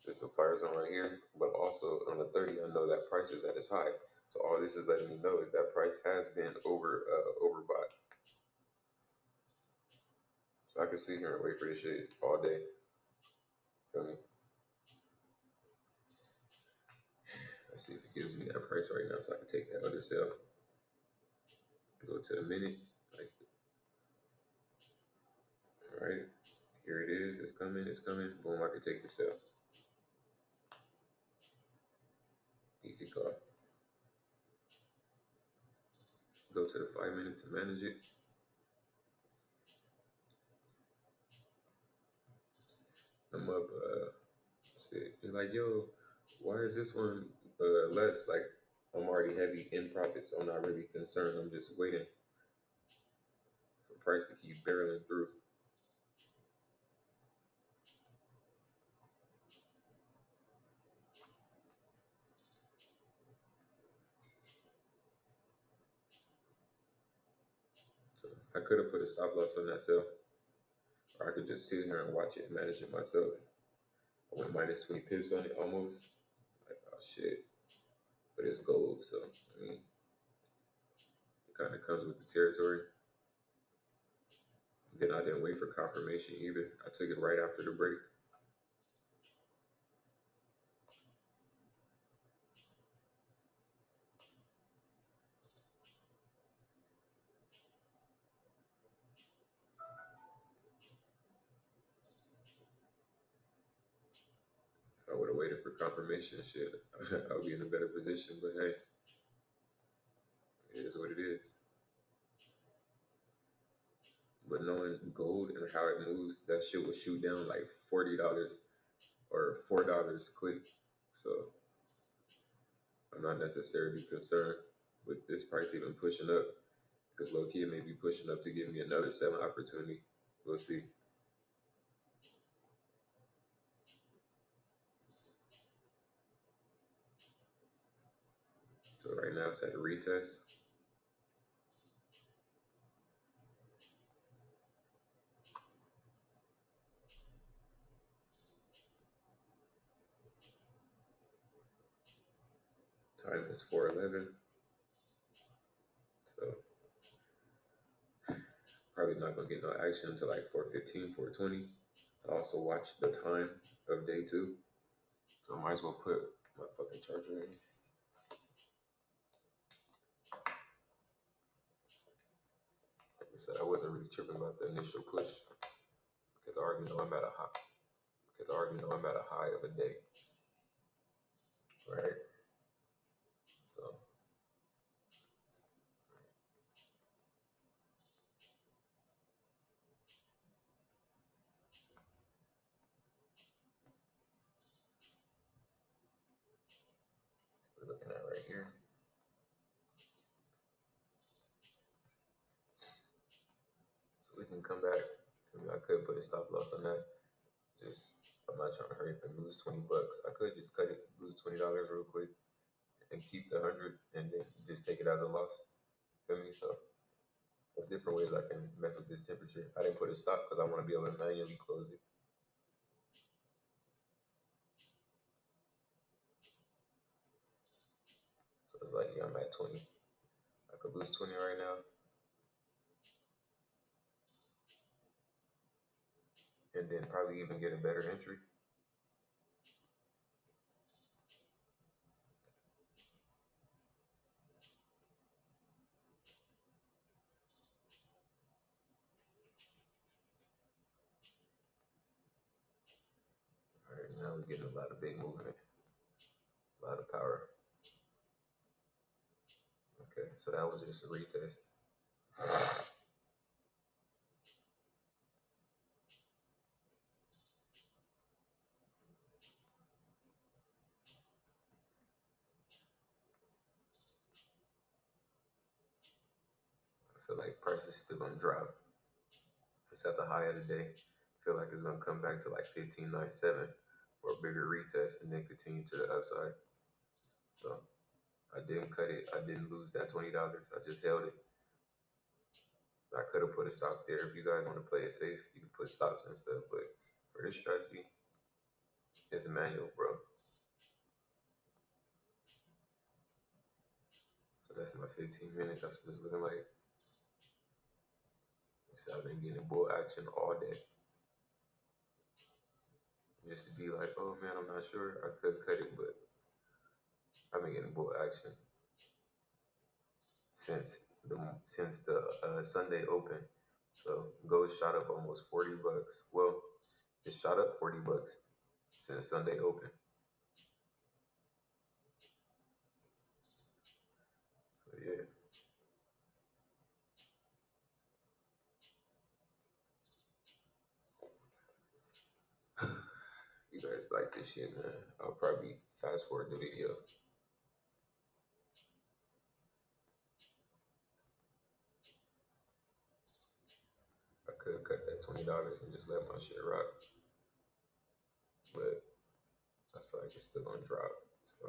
this is a fire zone right here, but also on the 30, I know that price is at its high. So all this is letting me know is that price has been overbought. So I can sit here and wait for this shit all day. Feel me? Let's see if it gives me that price right now so I can take that other sale. Go to a minute. Like, all right, here it is. It's coming. It's coming. Boom, I can take the sale. Easy call. Go to the 5 minute to manage it. I'm up. Shit. You're like, yo, why is this one less? Like, I'm already heavy in profit, so I'm not really concerned. I'm just waiting for price to keep barreling through. So I could have put a stop loss on that sale, or I could just sit here and watch it and manage it myself. I went minus 20 pips on it almost. Like, oh shit. But it's gold, so it kind of comes with the territory. Then I didn't wait for confirmation either. I took it right after the break. If I would have waited for confirmation, shit, I'll be in a better position. But hey, it is what it is. But knowing gold and how it moves, that shit will shoot down like $40 or $4 quick. So I'm not necessarily concerned with this price even pushing up because low key it may be pushing up to give me another selling opportunity. We'll see. So right now it's at a retest. Time is 4:11. So probably not gonna get no action until like 4:15, 4:20. So I also watch the time of day two. So I might as well put my fucking charger in. Like I said, I wasn't really tripping about the initial push because I already know I'm at a high. Because I already know I'm at a high of a day, right? So we're looking at right here. So we can come back. I mean, I could put a stop loss on that. Just I'm not trying to hurry up and lose $20. I could just cut it, lose $20 real quick, and keep the 100, and then just take it as a loss. Feel me? So there's different ways I can mess with this temperature. I didn't put a stop because I want to be able to manually close it. So it's like, yeah, I'm at 20. I could lose 20 right now, and then probably even get a better entry. All right, now we're getting a lot of big movement, a lot of power. Okay, so that was just a retest. I feel like price is still gonna drop. It's at the high of the day. I feel like it's gonna come back to like 15.97 for a bigger retest and then continue to the upside. So I didn't cut it. I didn't lose that $20. I just held it. I could have put a stop there. If you guys want to play it safe, you can put stops and stuff. But for this strategy, it's manual, bro. So that's my 15 minutes. That's what it's looking like. So I've been getting bull action all day. Just to be like, oh man, I'm not sure. I could cut it, but I've been getting bull action since the Sunday open. So gold shot up almost $40. Well, it shot up $40 since Sunday open. So yeah. You guys like this shit, man. I'll probably fast forward the video. I could cut that $20 and just let my shit rock. But I feel like it's still gonna drop. So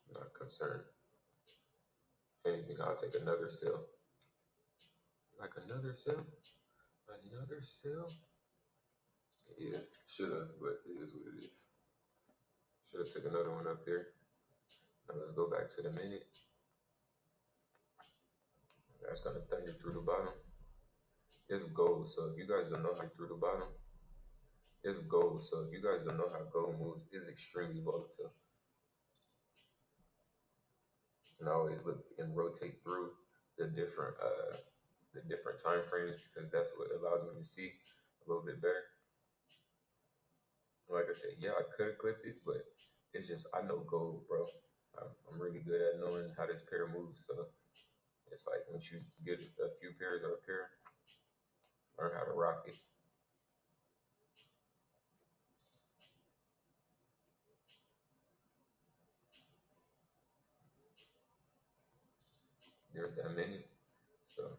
I'm not concerned. If anything, I'll take another sell. Like another sell? Another sell? Yeah, should have, but it is what it is. Should have took another one up there. Now let's go back to the minute. That's gonna thunder through the bottom. It's gold, so if you guys don't know how through the bottom, it's gold. So if you guys don't know how gold moves, it's extremely volatile. And I always look and rotate through the different time frames because that's what allows me to see a little bit better. Like I said, yeah, I could have clipped it, but it's just I know gold, bro. I'm really good at knowing how this pair moves. So it's like once you get a few pairs up here, learn how to rock it. There's that minute. So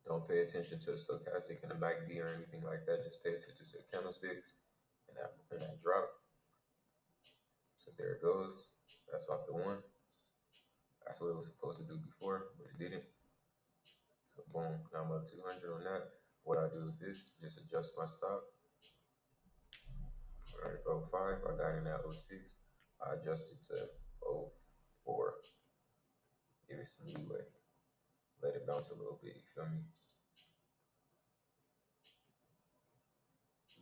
don't pay attention to the stochastic and the MACD or anything like that. Just pay attention to the candlesticks and that drop. So there it goes. That's off the one. That's what it was supposed to do before, but it didn't. So boom, now I'm up 200 on that. What I do with this, just adjust my stop. All right, oh 05, I got in at oh 06. I adjusted to oh 04. Give it some leeway. Let it bounce a little bit, you feel me?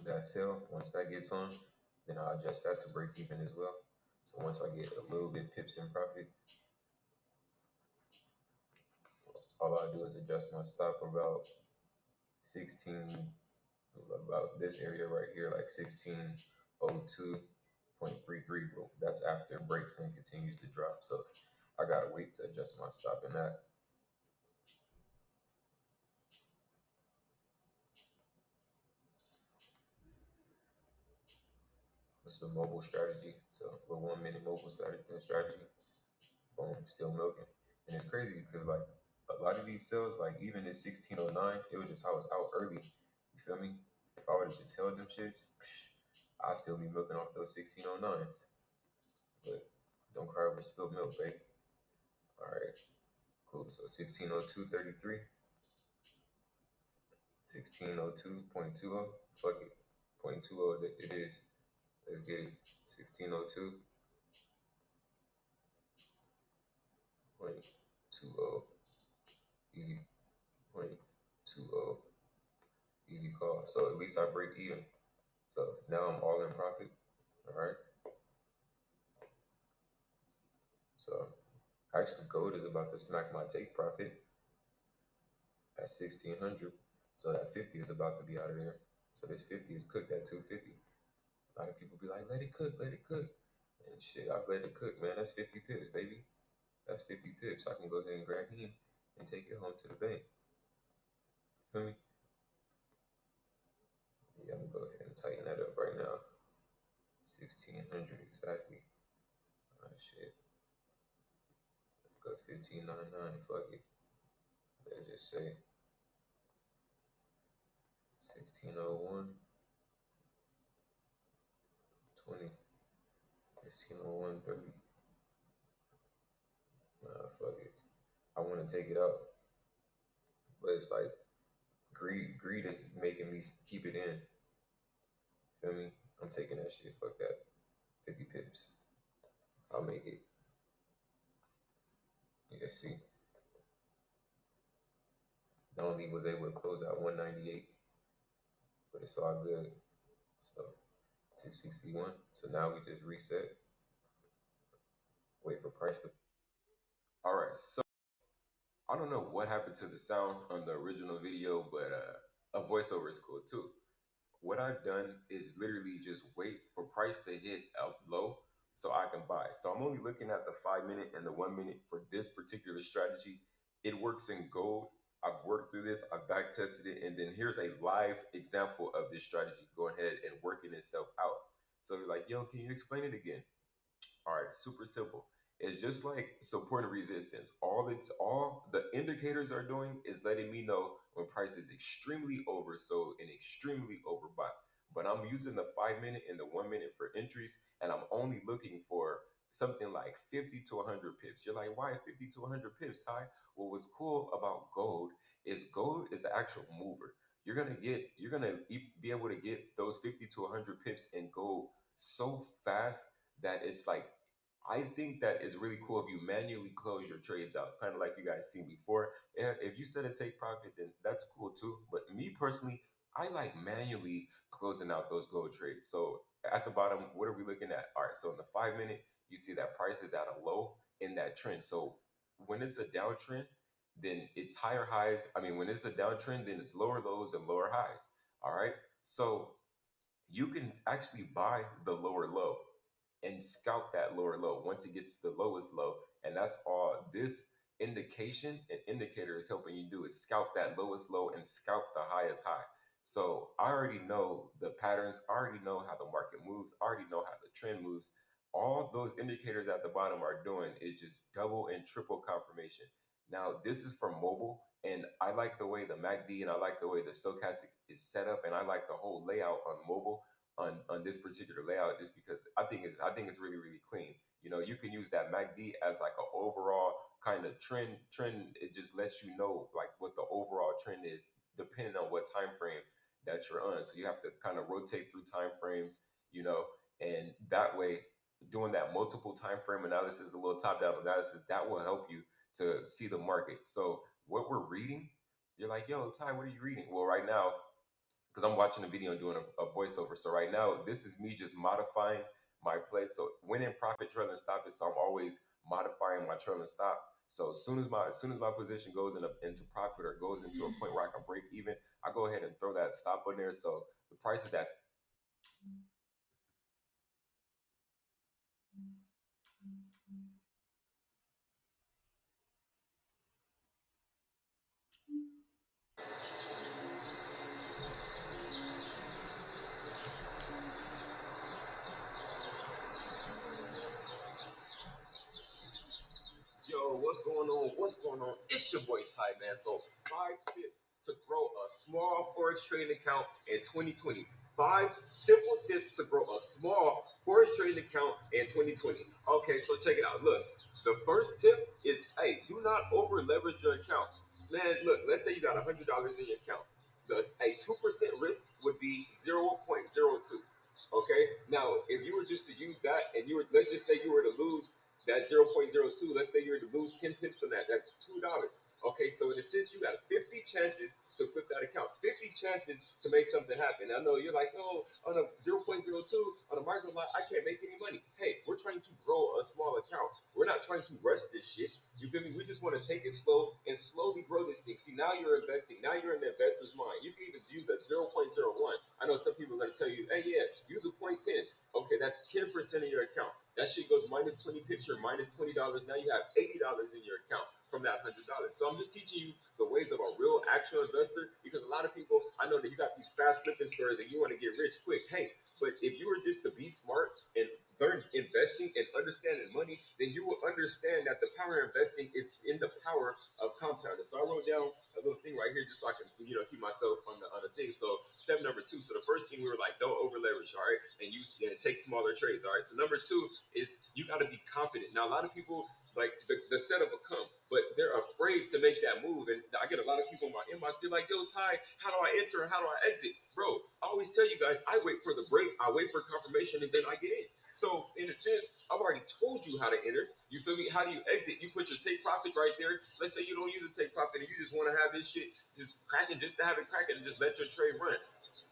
That sell, once that gets on, then I'll adjust that to break even as well. So once I get a little bit pips in profit, all I do is adjust my stop about 16, about this area right here, like 1602.33. But that's after it breaks and continues to drop. So I gotta wait to adjust my stop in that. It's a mobile strategy. So the 1 minute mobile strategy, boom, still milking. And it's crazy because like a lot of these sales, like even in 1609, it was just I was out early. You feel me? If I would have just held them shits, I'd still be milking off those 1609s. But don't cry over spilled milk, baby. All right, cool. So 1602.33, 1602.20. Fuck it, 0.20 it is. Let's get it. 1602.20. Easy. 0.20. Easy call. So at least I break even. So now I'm all in profit. All right. So actually, gold is about to smack my take profit at 1600. So that 50 is about to be out of there. So this 50 is cooked at 250. A lot of people be like, let it cook, let it cook. And shit, I've let it cook, man. That's 50 pips, baby. That's 50 pips. I can go ahead and grab me and take it home to the bank. Feel me? Yeah, I'm gonna go ahead and tighten that up right now. 1600 exactly. Oh shit. Let's go 1599. Fuck it. Let's just say 1601, 20, 1601, 30. Nah, fuck it. I want to take it out, but it's like greed is making me keep it in. Feel me? I'm taking that shit. Fuck that. 50 pips. I'll make it. Yeah, see. The only was able to close out 198, but it's all good. So 661. So now we just reset. Wait for price to. All right. So I don't know what happened to the sound on the original video, but a voiceover is cool too. What I've done is literally just wait for price to hit a low so I can buy. So I'm only looking at the 5 minute and the 1 minute for this particular strategy. It works in gold. I've worked through this, I've back tested it, and then here's a live example of this strategy going ahead and working itself out. So you're like, yo, can you explain it again? All right, super simple. It's just like support and resistance. All the indicators are doing is letting me know when price is extremely oversold and extremely overbought. But I'm using the 5 minute and the 1 minute for entries, and I'm only looking for something like 50 to 100 pips. You're like, why 50 to 100 pips, Ty? Well, what's cool about gold is the actual mover. You're gonna be able to get those 50 to 100 pips in gold so fast that it's like I think that it's really cool if you manually close your trades out, kind of like you guys seen before. And if you set a take profit, then that's cool too. But me personally, I like manually closing out those gold trades. So at the bottom, what are we looking at? All right, so in the 5 minute, you see that price is at a low in that trend. So when it's a downtrend, then it's higher highs. I mean, when it's a downtrend, then it's lower lows and lower highs. All right. So you can actually buy the lower low and scalp that lower low once it gets to the lowest low. And that's all this indication and indicator is helping you do is scalp that lowest low and scalp the highest high. So I already know the patterns, I already know how the market moves, I already know how the trend moves. All those indicators at the bottom are doing is just double and triple confirmation. Now, this is for mobile, and I like the way the MACD and I like the way the stochastic is set up, and I like the whole layout on mobile on this particular layout just because I think it's really really clean. You know, you can use that MACD as like an overall kind of trend. It just lets you know like what the overall trend is depending on what time frame that you're on. So you have to kind of rotate through time frames, you know, and that way doing that multiple time frame analysis, a little top down analysis, that will help you to see the market. So what we're reading, you're like, yo, Ty, what are you reading? Well, right now, because I'm watching a video and doing a voiceover. So right now, this is me just modifying my play. So when in profit, trail and stop is so I'm always modifying my trail and stop. So as soon as my position goes into profit or goes into a point where I can break even, I go ahead and throw that stop on there. So the price is that. Yo, what's going on? What's going on? It's your boy Ty, man. So, 5 tips to grow a small forex trading account in 2020. 5 simple tips to grow a small forex trading account in 2020. Okay, so check it out. Look, the first tip is, hey, do not over leverage your account. Man, look, let's say you got $100 in your account. A 2% risk would be 0.02. Okay, now if you were just to use that and let's just say you were to lose that 0.02, let's say you're to lose 10 pips on that, that's $2. Okay, so in a sense, you got 50 chances to flip that account, 50 chances to make something happen. I know you're like, oh, on a 0.02, on a micro lot, I can't make any money. Hey, we're trying to grow a small account. We're not trying to rush this shit. You feel me? We just want to take it slow and slowly grow this thing. See, now you're investing. Now you're in the investor's mind. You can even use a 0.01. I know some people are going to tell you, hey, yeah, use a 0.10. Okay, that's 10% of your account. That shit goes minus 20 pips or minus $20. Now you have $80 in your account from that $100. So I'm just teaching you the ways of a real actual investor because a lot of people, I know that you got these fast flipping stories and you want to get rich quick. Hey, but if you were just to be smart and learn investing and understanding money, then you will understand that the power of investing is in the power of compounding. So I wrote down a little thing right here just so I can, keep myself on the thing. So step number 2. So the first thing we were like, don't over leverage, all right, and use and take smaller trades, all right. So number 2 is you got to be confident. Now a lot of people like the setup will come, but they're afraid to make that move. And I get a lot of people in my inbox. They're like, "Yo, Ty, how do I enter? How do I exit?" Bro, I always tell you guys, I wait for the break, I wait for confirmation, and then I get in. So in a sense, I've already told you how to enter. You feel me? How do you exit? You put your take profit right there. Let's say you don't use a take profit and you just want to have this shit just cracking, just to have it cracking, and just let your trade run.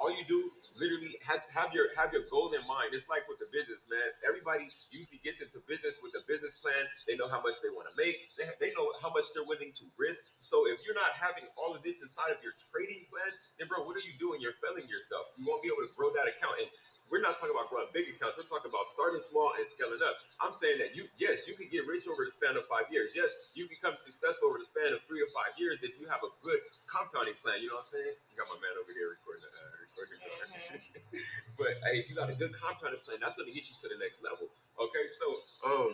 All you do literally have your goal in mind. It's like with the business, man. Everybody usually gets into business with a business plan. They know how much they want to make. They know how much they're willing to risk. So if you're not having all of this inside of your trading plan, then bro, what are you doing? You're failing yourself. You won't be able to grow that account. And we're not talking about growing big accounts. We're talking about starting small and scaling up. I'm saying that yes, you can get rich over the span of 5 years. Yes, you become successful over the span of 3 to 5 years if you have a good compounding plan. You know what I'm saying? You got my man over here recording. But hey, if you got a good compounding plan, that's going to get you to the next level. Okay, so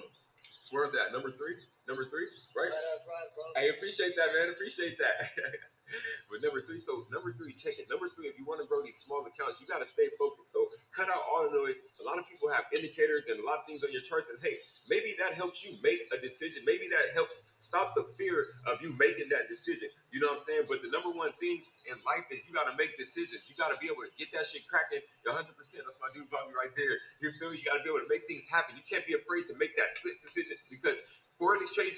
where's that? Number three, right? That's right, bro. I appreciate that, man. Appreciate that. But number three, check it. Number three, if you want to grow these small accounts, you got to stay focused. So cut out all the noise. A lot of people have indicators and a lot of things on your charts, and hey, maybe that helps you make a decision. Maybe that helps stop the fear of you making that decision. You know what I'm saying? But the number one thing in life is you got to make decisions. You got to be able to get that shit cracking 100%. That's my dude Bobby right there. You feel me? You got to be able to make things happen. You can't be afraid to make that split decision because foreign exchange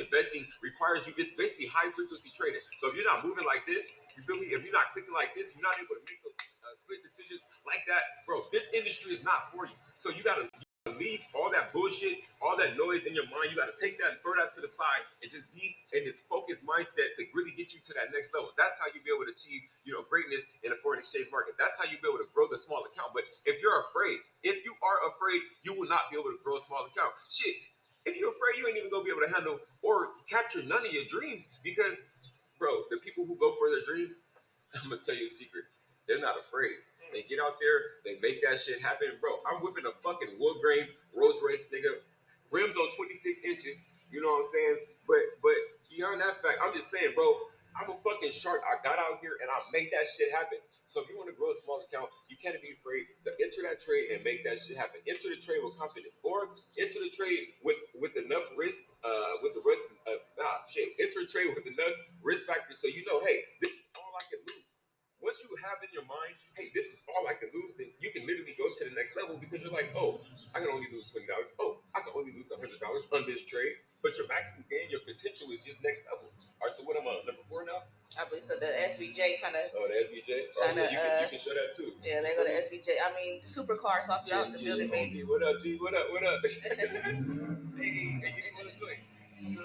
investing requires you. It's basically high frequency trading. So if you're not moving like this, you feel me? If you're not clicking like this, you're not able to make those split decisions like that, bro. This industry is not for you. So you got to leave all that bullshit, all that noise in your mind. You got to take that and throw that to the side and just be in this focused mindset to really get you to that next level. That's how you be able to achieve, greatness in a foreign exchange market. That's how you be able to grow the small account. But if you're afraid, if you are afraid, you will not be able to grow a small account. Shit, if you're afraid, you ain't even gonna be able to handle or capture none of your dreams because, bro, the people who go for their dreams, I'm gonna tell you a secret. They're not afraid. They get out there, they make that shit happen, bro. I'm whipping a fucking wood grain Rolls Royce, nigga, rims on 26 inches. You know what I'm saying? But beyond that fact, I'm just saying, bro, I'm a fucking shark. I got out here and I made that shit happen. So if you want to grow a small account, you can't be afraid to enter that trade and make that shit happen. Enter the trade with confidence, or enter the trade with enough risk, Enter the trade with enough risk factors so you know, hey, this is all I can lose. Once you have in your mind, hey, this is all I can lose, then you can literally go to the next level because you're like, oh, I can only lose $20. Oh, I can only lose $100 on this trade. But your maximum gain, your potential is just next level. All right, so what am I on? Number 4 now? I believe so. The SVJ kind of. Oh, the SVJ? Oh, yeah, you can show that too. Yeah, they go to SVJ. I mean, the supercars off the building, baby. What up, G? What up? What up? hey, you want to join? His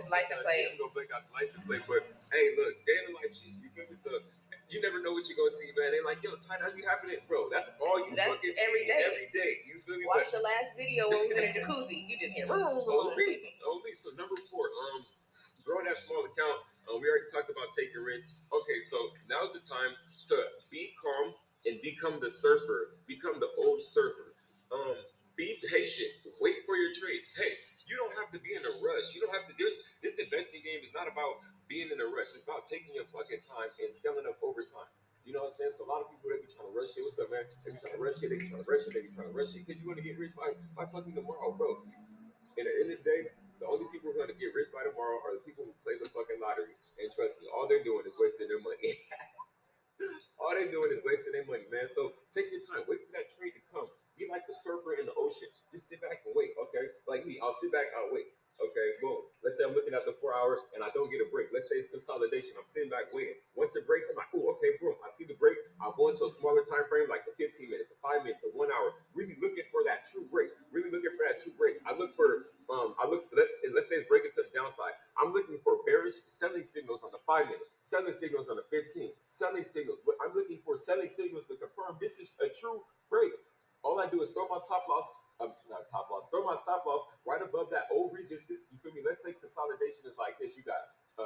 license plate. I'm gonna break out the license plate, but hey, look, day in the life shit. You feel me? So you never know what you're gonna see, man. They like, yo, Ty, that be happening, bro. That's all you fucking every day. Every day. You feel me? Watch the last video when we was in a jacuzzi. You just hear only. So number 4, growing that small account. We already talked about taking risks. Okay, so now's the time to be calm and become the surfer, become the old surfer. Be patient. Wait for your trades. Hey, you don't have to be in a rush. You don't have to. This investing game is not about being in a rush. It's about taking your fucking time and scaling up over time. You know what I'm saying? So a lot of people, they be trying to rush it. What's up, man? They be trying to rush it. They be trying to rush it. They be trying to rush it because you want to get rich by fucking tomorrow, bro. In the end of the day, the only people who are going to get rich by tomorrow are the people who play the fucking lottery. And trust me, all they're doing is wasting their money. All they're doing is wasting their money, man. So take your time. Wait for that trade to come. Be like the surfer in the ocean. Just sit back and wait, okay? Like me, I'll sit back, I'll wait. Okay, boom. Let's say I'm looking at the 4 hour and I don't get a break. Let's say it's consolidation. I'm sitting back waiting. Once it breaks, I'm like, oh, okay, boom. I see the break. I'll go into a smaller time frame, like the 15 minute, the 5 minute, the 1 hour. Really looking for that true break. Really looking for that true break. Let's say it's breaking to the downside. I'm looking for bearish selling signals on the 5 minute, selling signals on the 15, selling signals. But I'm looking for selling signals to confirm this is a true break. All I do is throw my top loss, throw my stop loss right above that old resistance. You feel me? Let's say consolidation is like this. You got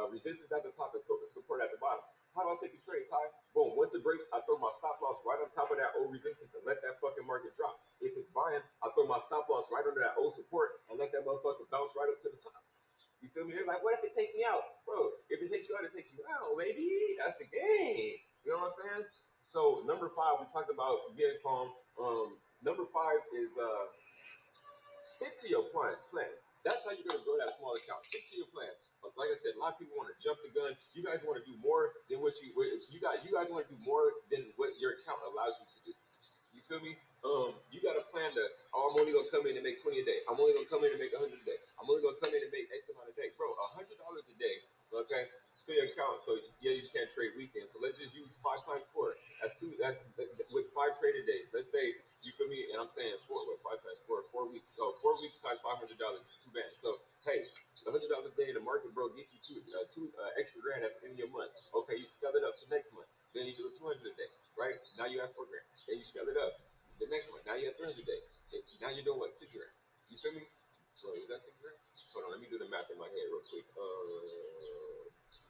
resistance at the top and support at the bottom. How do I take a trade, Ty? Boom. Once it breaks, I throw my stop loss right on top of that old resistance and let that fucking market drop. If it's buying, I throw my stop loss right under that old support and let that motherfucker bounce right up to the top. You feel me? They're like, what if it takes me out? Bro, if it takes you out, it takes you out, baby. That's the game. You know what I'm saying? So number 5, we talked about being calm. Number 5 is stick to your plan. That's how you're gonna grow that small account. Stick to your plan. Like I said, a lot of people want to jump the gun. You guys want to do more than what you guys want to do more than what your account allows you to do. You feel me? You got a plan to, oh, I'm only gonna come in and make 20 a day. I'm only gonna come in and make 100 a day. I'm only gonna come in and make X amount a day. Bro, $100 a day, okay, to your account. So yeah, you can't trade weekends. So let's just use 5 times 4. That's with 5 traded days. Let's say, you feel me? And I'm saying 5 times 4, 4 weeks. So 4 weeks times $500, 2 bands. So hey, $100 a day in the market, bro, get you two extra grand at the end of your month. Okay, you scale it up to next month. Then you do 200 a day, right? Now you have 4 grand. Then you scale it up. The next one, now you have 300 a day. Now you're doing what? 6 grand. You feel me? Bro, is that 6 grand? Hold on, let me do the math in my head real quick.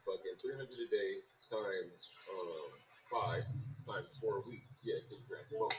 Fucking 300 a day times 5 times 4 a week. Yeah, 6 grand. Boom.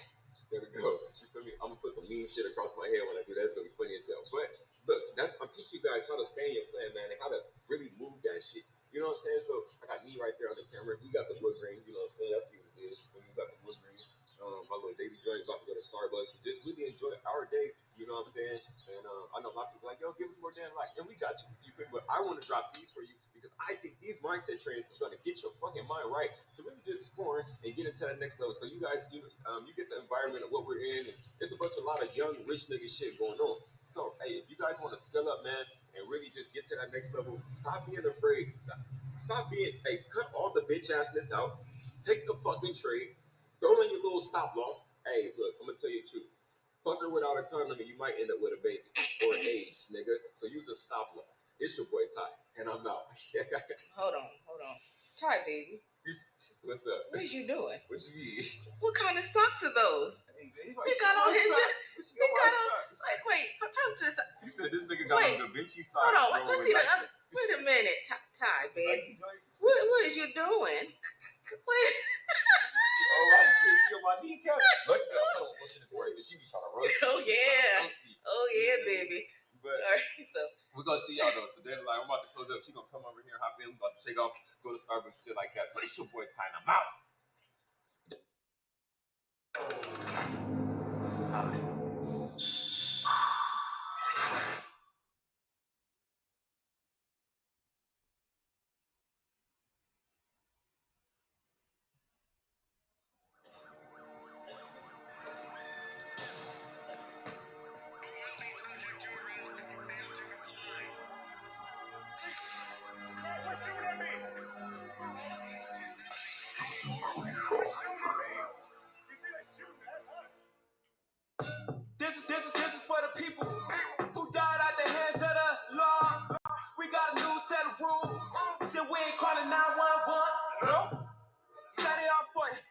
There we go. You feel me? I'm gonna put some mean shit across my head when I do that. It's gonna be funny as hell. But look, I'm teaching you guys how to stay in your plan, man, and how to really move that shit. You know what I'm saying? So I got me right there on the camera. We got the wood grain. You know what I'm saying? I see what it is. So we got the wood grain. My little daily joint, about to go to Starbucks and just really enjoy our day. You know what I'm saying? And I know a lot of people are like, yo, give us more damn life. And we got you. You feel me? But I want to drop these for you because I think these mindset trainings is going to get your fucking mind right to really just score and get into that next level. So you guys, you get the environment of what we're in. And it's a lot of young, rich nigga shit going on. So, hey, if you guys want to scale up, man, and really just get to that next level, stop being afraid. Stop being, hey, cut all the bitch assness out. Take the fucking trade. Throw in your little stop loss. Hey, look, I'm gonna tell you the truth. Fucker without a condom, and you might end up with a baby or AIDS, nigga. So use a stop loss. It's your boy Ty, and I'm out. Hold on. Ty, baby. What's up? What are you doing? What you mean? What kind of socks are those? Hey, baby, he got on his socks. He got on. Like, wait, turn to the side. She said this nigga got on Da Vinci socks. Hold on, let's see the other. Wait a minute, Ty, baby. What is you doing? Wait. She on my kneecap. Look, I don't know what this word, but she be trying to roast me. Oh yeah, baby. But all right, so we're gonna see y'all though. So then, like, I'm about to close up. She gonna come over here, hop in. I'm about to take off, go to Starbucks, shit like that. So it's your boy Ty, and I'm out. This is for the people who died at the hands of the law. We got a new set of rules. Said we ain't calling 911. No. Set it off for you.